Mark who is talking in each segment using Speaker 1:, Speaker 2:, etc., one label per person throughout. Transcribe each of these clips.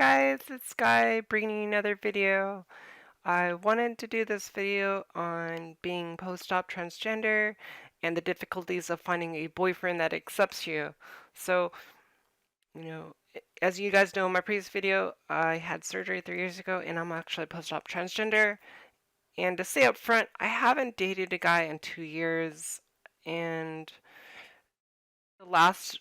Speaker 1: guys, it's Sky bringing you another video. I wanted to do this video on being post-op transgender and the difficulties of finding a boyfriend that accepts you. So, as you guys know in my previous video, I had surgery 3 years ago and I'm actually post-op transgender. And to say up front, I haven't dated a guy in 2 years, and the last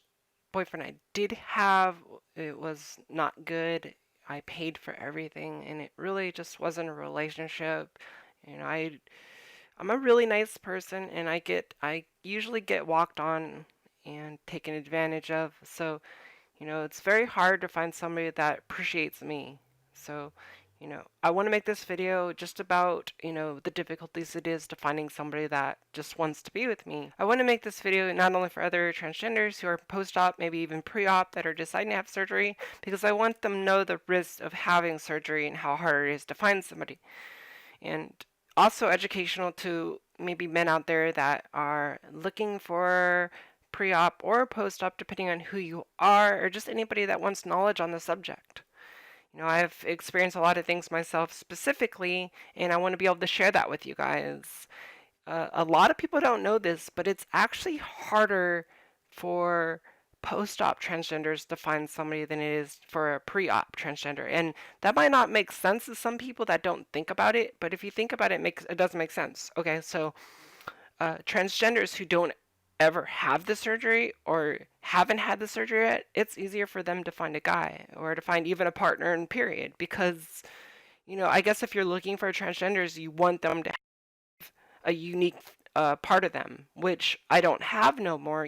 Speaker 1: boyfriend I did have, it was not good. I paid for everything and it really just wasn't a relationship. I'm a really nice person and I usually get walked on and taken advantage of. So, it's very hard to find somebody that appreciates me. So, I want to make this video just about, the difficulties it is to finding somebody that just wants to be with me. I want to make this video not only for other transgenders who are post-op, maybe even pre-op, that are deciding to have surgery, because I want them to know the risks of having surgery and how hard it is to find somebody. And also educational to maybe men out there that are looking for pre-op or post-op, depending on who you are, or just anybody that wants knowledge on the subject. I've experienced a lot of things myself specifically, and I want to be able to share that with you guys. A lot of people don't know this, but it's actually harder for post-op transgenders to find somebody than it is for a pre-op transgender. And that might not make sense to some people that don't think about it, but if you think about it, it does make sense. Okay, so transgenders who don't ever have the surgery or haven't had the surgery yet, it's easier for them to find a guy or to find even a partner in period, because I guess if you're looking for transgenders, you want them to have a unique part of them, which I don't have no more.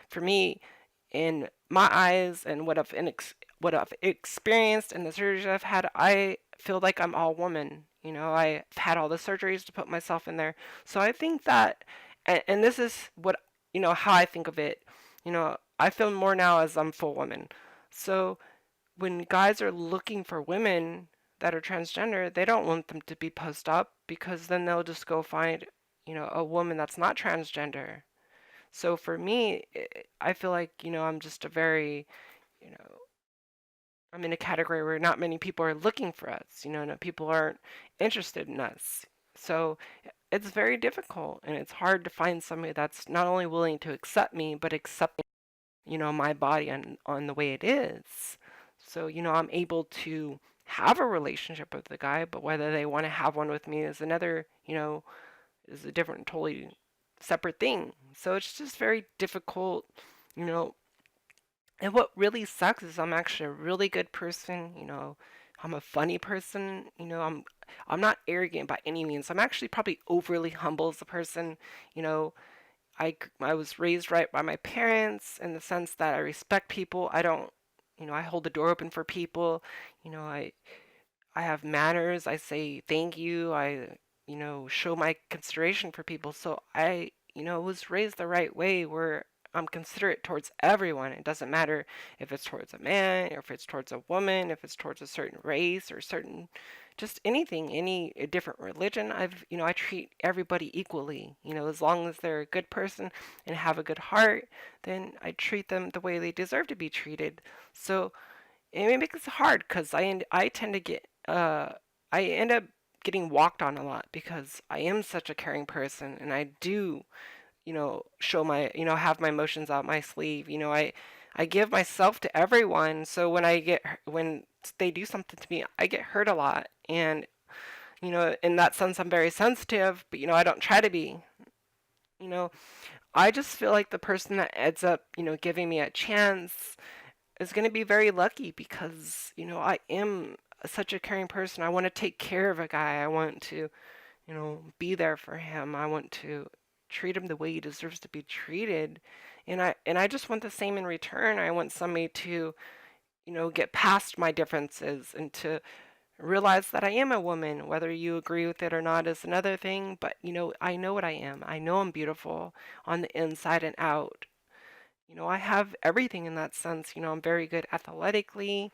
Speaker 1: For me, in my eyes and what I've experienced and the surgeries I've had, I feel like I'm all woman. I've had all the surgeries to put myself in there. So I think that, and this is what, how I think of it. I feel more now as I'm full woman. So when guys are looking for women that are transgender, they don't want them to be post-op, because then they'll just go find, a woman that's not transgender. So for me, I feel like, I'm just a very, you know, I'm in a category where not many people are looking for us. No people aren't interested in us. So it's very difficult and it's hard to find somebody that's not only willing to accept me, but accept, my body on the way it is. So, I'm able to have a relationship with the guy, but whether they want to have one with me is another, is a different, totally separate thing. So it's just very difficult, you know. And what really sucks is I'm actually a really good person, I'm a funny person, I'm not arrogant by any means. I'm actually probably overly humble as a person, you know. I was raised right by my parents in the sense that I respect people. I don't, I hold the door open for people. I have manners. I say thank you. I, show my consideration for people. So I, was raised the right way where I'm considerate towards everyone. It doesn't matter if it's towards a man, or if it's towards a woman, if it's towards a certain race or certain, just anything, any different religion. I treat everybody equally. As long as they're a good person and have a good heart, then I treat them the way they deserve to be treated. So it makes it hard because I tend to get I end up getting walked on a lot because I am such a caring person and I do, show my, have my emotions out my sleeve. I give myself to everyone. So when they do something to me, I get hurt a lot. And, in that sense, I'm very sensitive, but, I don't try to be. You know, I just feel like the person that ends up, giving me a chance is going to be very lucky because, I am such a caring person. I want to take care of a guy. I want to, be there for him. I want to treat him the way he deserves to be treated. And I just want the same in return. I want somebody to, get past my differences and to realize that I am a woman. Whether you agree with it or not is another thing, but I know what I am. I know I'm beautiful on the inside and out. I have everything in that sense. I'm very good athletically.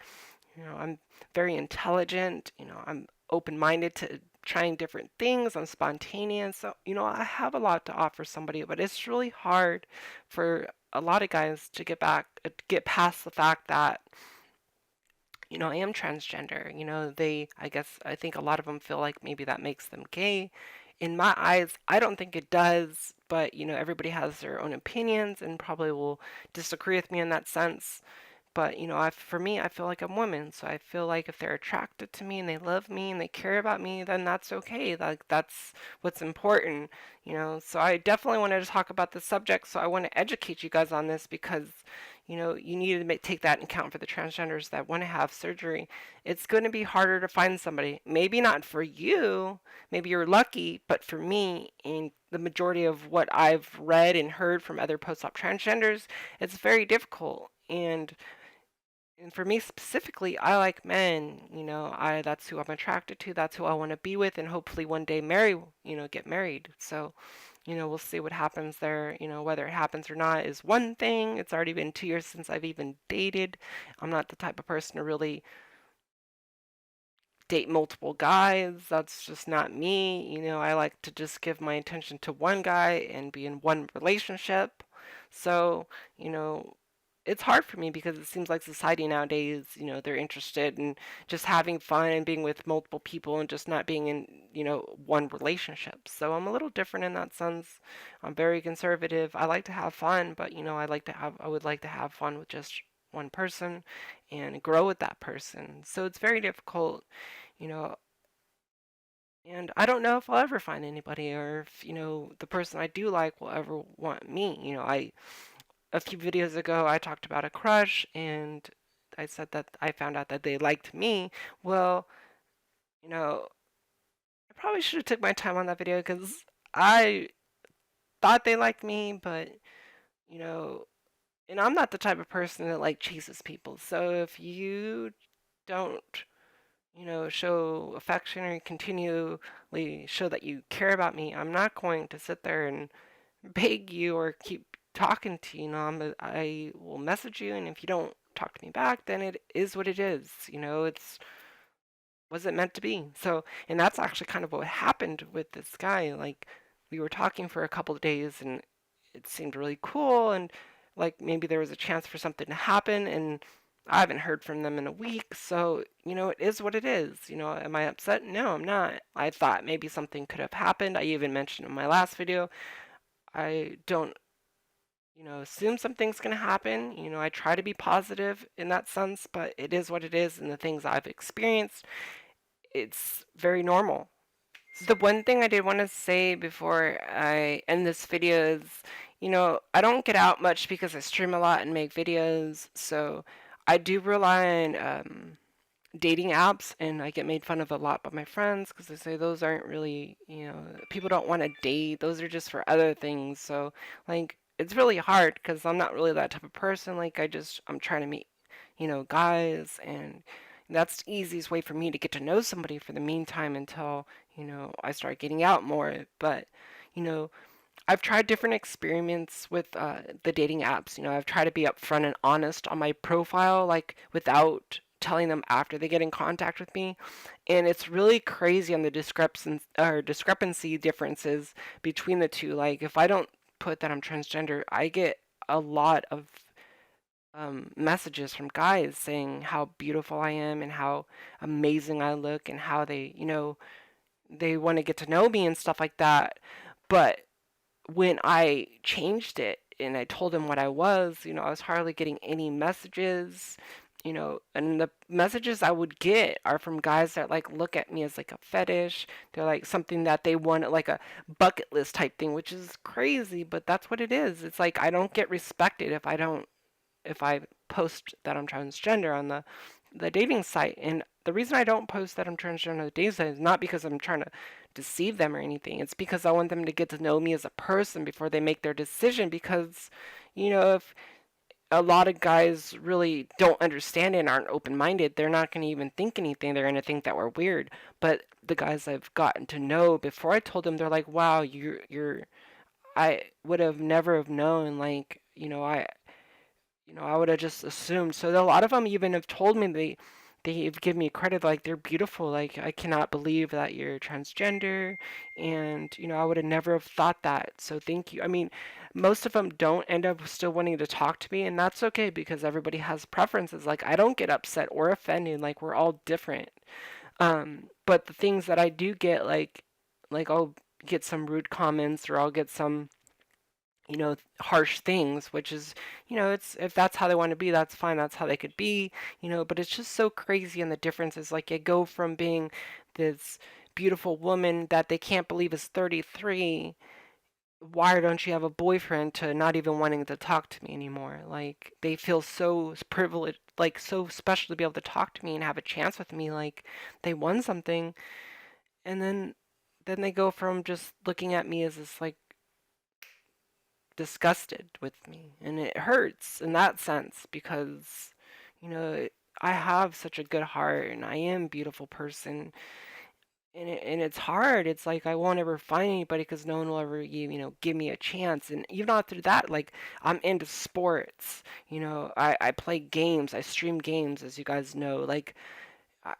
Speaker 1: I'm very intelligent. I'm open-minded to trying different things. I'm spontaneous. So, I have a lot to offer somebody, but it's really hard for a lot of guys to get past the fact that, I am transgender. I think a lot of them feel like maybe that makes them gay. In my eyes, I don't think it does, but everybody has their own opinions and probably will disagree with me in that sense. But, for me, I feel like I'm woman, so I feel like if they're attracted to me and they love me and they care about me, then that's okay. Like, that's what's important. So I definitely wanted to talk about this subject, so I want to educate you guys on this because, you need to take that in account for the transgenders that want to have surgery. It's going to be harder to find somebody. Maybe not for you, maybe you're lucky, but for me, and the majority of what I've read and heard from other post-op transgenders, it's very difficult. And for me specifically, I like men. I that's who I'm attracted to. That's who I want to be with, and hopefully one day get married. So, we'll see what happens there. Whether it happens or not is one thing. It's already been 2 years since I've even dated. I'm not the type of person to really date multiple guys. That's just not me. I like to just give my attention to one guy and be in one relationship. So, you know, it's hard for me because it seems like society nowadays, they're interested in just having fun and being with multiple people and just not being in, one relationship. So I'm a little different in that sense. I'm very conservative. I like to have fun, but I would like to have fun with just one person and grow with that person. So it's very difficult, you know, and I don't know if I'll ever find anybody or if, the person I do like will ever want me. A few videos ago, I talked about a crush and I said that I found out that they liked me. Well, you know, I probably should have took my time on that video because I thought they liked me, but, you know, and I'm not the type of person that like chases people. So if you don't show affection or continually show that you care about me, I'm not going to sit there and beg you or keep talking to you. I will message you, and if you don't talk to me back, then it is what it is. It's was it meant to be. So, and that's actually kind of what happened with this guy. Like, we were talking for a couple of days, and it seemed really cool, and like maybe there was a chance for something to happen, and I haven't heard from them in a week. So, it is what it is. Am I upset? No, I'm not. I thought maybe something could have happened. I even mentioned in my last video, I don't assume something's going to happen. I try to be positive in that sense, but it is what it is, and the things I've experienced, it's very normal. The one thing I did want to say before I end this video is, I don't get out much because I stream a lot and make videos, so I do rely on dating apps, and I get made fun of a lot by my friends because they say those aren't really, people don't want to date. Those are just for other things. So, like, it's really hard because I'm not really that type of person. Like, I'm trying to meet, guys, and that's the easiest way for me to get to know somebody for the meantime until, I start getting out more. But, you know, I've tried different experiments with the dating apps. I've tried to be upfront and honest on my profile, like without telling them after they get in contact with me. And it's really crazy on the discrepancy differences between the two. Like if I don't put that I'm transgender, I get a lot of messages from guys saying how beautiful I am and how amazing I look and how they want to get to know me and stuff like that. But when I changed it and I told him what I was, I was hardly getting any messages, and the messages I would get are from guys that like look at me as like a fetish. They're like something that they want, like a bucket list type thing, which is crazy, but that's what it is. It's like I don't get respected if I post that I'm transgender on the dating site. And the reason I don't post that I'm transgender on the dating site is not because I'm trying to deceive them or anything. It's because I want them to get to know me as a person before they make their decision. Because, if a lot of guys really don't understand it and aren't open-minded, they're not going to even think anything. They're going to think that we're weird. But the guys I've gotten to know before I told them, they're like, wow, I would have never have known, like, I would have just assumed. So a lot of them even have told me they give me credit like they're beautiful. Like I cannot believe that you're transgender, and I would have never have thought that. So thank you. I mean, most of them don't end up still wanting to talk to me, and that's okay because everybody has preferences. Like I don't get upset or offended. Like we're all different. But the things that I do get, like I'll get some rude comments or I'll get some harsh things, which is, it's if that's how they want to be, that's fine. That's how they could be, but it's just so crazy. And the difference is like you go from being this beautiful woman that they can't believe is 33. Why don't you have a boyfriend to not even wanting to talk to me anymore? Like they feel so privileged, like so special to be able to talk to me and have a chance with me, like they won something. And then they go from just looking at me as this like disgusted with me, and it hurts in that sense because you know I have such a good heart and I am a beautiful person, and it's hard. It's like I won't ever find anybody because no one will ever give me a chance. And even not through that, like I'm into sports. I play games. I stream games, as you guys know. Like I,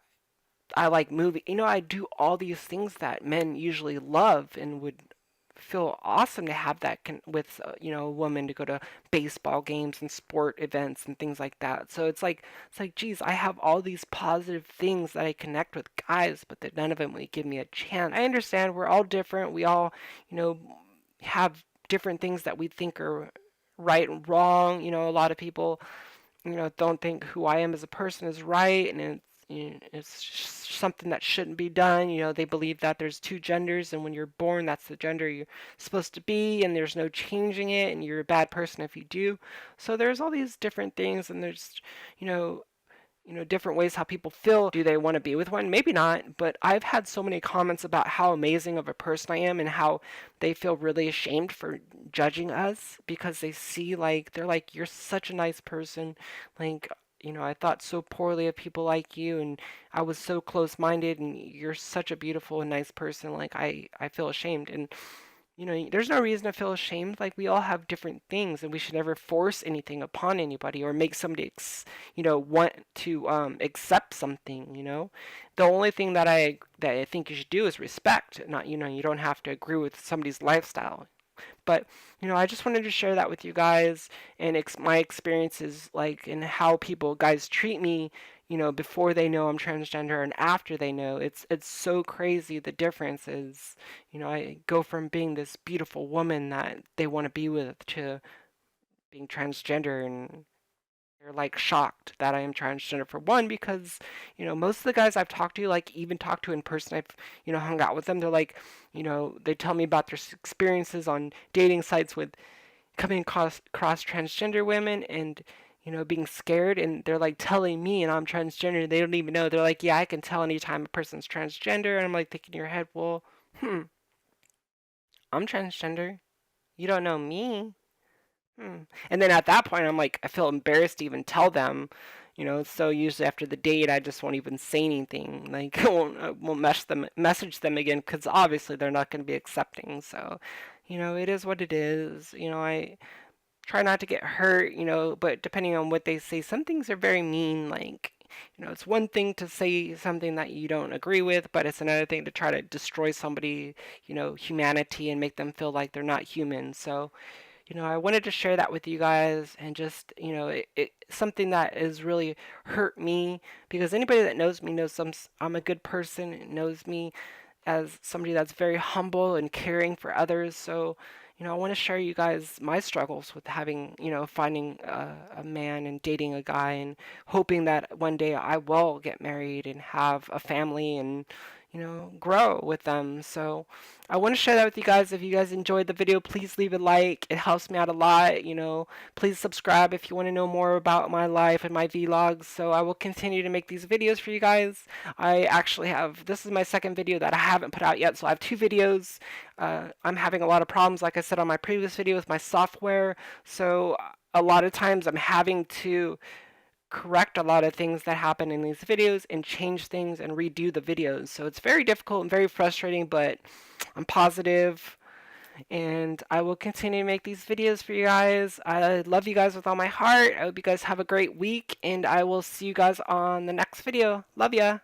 Speaker 1: I like movie. I do all these things that men usually love and would feel awesome to have that with a woman to go to baseball games and sport events and things like that. So it's like geez, I have all these positive things that I connect with guys, but that none of them would give me a chance. I understand we're all different. We all have different things that we think are right and wrong. A lot of people don't think who I am as a person is right, and it's something that shouldn't be done. They believe that there's two genders, and when you're born, that's the gender you're supposed to be, and there's no changing it, and you're a bad person if you do. So there's all these different things, and there's, you know, different ways how people feel. Do they want to be with one? Maybe not, but I've had so many comments about how amazing of a person I am and how they feel really ashamed for judging us because they see like they're like you're such a nice person. Like, I thought so poorly of people like you, and I was so close-minded, and you're such a beautiful and nice person. Like I feel ashamed. And there's no reason to feel ashamed. Like, we all have different things, and we should never force anything upon anybody or make somebody, want to accept something. The only thing that I think you should do is respect. Not, you don't have to agree with somebody's lifestyle. But, I just wanted to share that with you guys and my experiences, like, and how guys treat me, before they know I'm transgender and after they know. It's so crazy the difference is, I go from being this beautiful woman that they want to be with to being transgender, and they're like shocked that I am transgender for one because most of the guys I've talked to, like even talked to in person, I've hung out with them, they're like they tell me about their experiences on dating sites with coming across transgender women and being scared, and they're like telling me and I'm transgender, they don't even know. They're like, yeah, I can tell anytime a person's transgender, and I'm like thinking in your head, well, I'm transgender, you don't know me. And then at that point, I'm like, I feel embarrassed to even tell them, So usually after the date, I just won't even say anything. Like, I won't message them again, because obviously they're not going to be accepting. So, it is what it is. I try not to get hurt, but depending on what they say, some things are very mean. Like, it's one thing to say something that you don't agree with, but it's another thing to try to destroy somebody, humanity, and make them feel like they're not human. So, I wanted to share that with you guys, and just, something that has really hurt me, because anybody that knows me knows I'm a good person, knows me as somebody that's very humble and caring for others. So, I want to share you guys my struggles with having, finding a man and dating a guy and hoping that one day I will get married and have a family and, grow with them. So I want to share that with you guys. If you guys enjoyed the video, please leave a like. It helps me out a lot. Please subscribe if you want to know more about my life and my vlogs. So I will continue to make these videos for you guys. This is my second video that I haven't put out yet. So I have two videos. I'm having a lot of problems, like I said on my previous video, with my software. So a lot of times I'm having to correct a lot of things that happen in these videos and change things and redo the videos. So it's very difficult and very frustrating, but I'm positive And I will continue to make these videos for you guys. I love you guys with all my heart. I hope you guys have a great week, and I will see you guys on the next video. Love ya.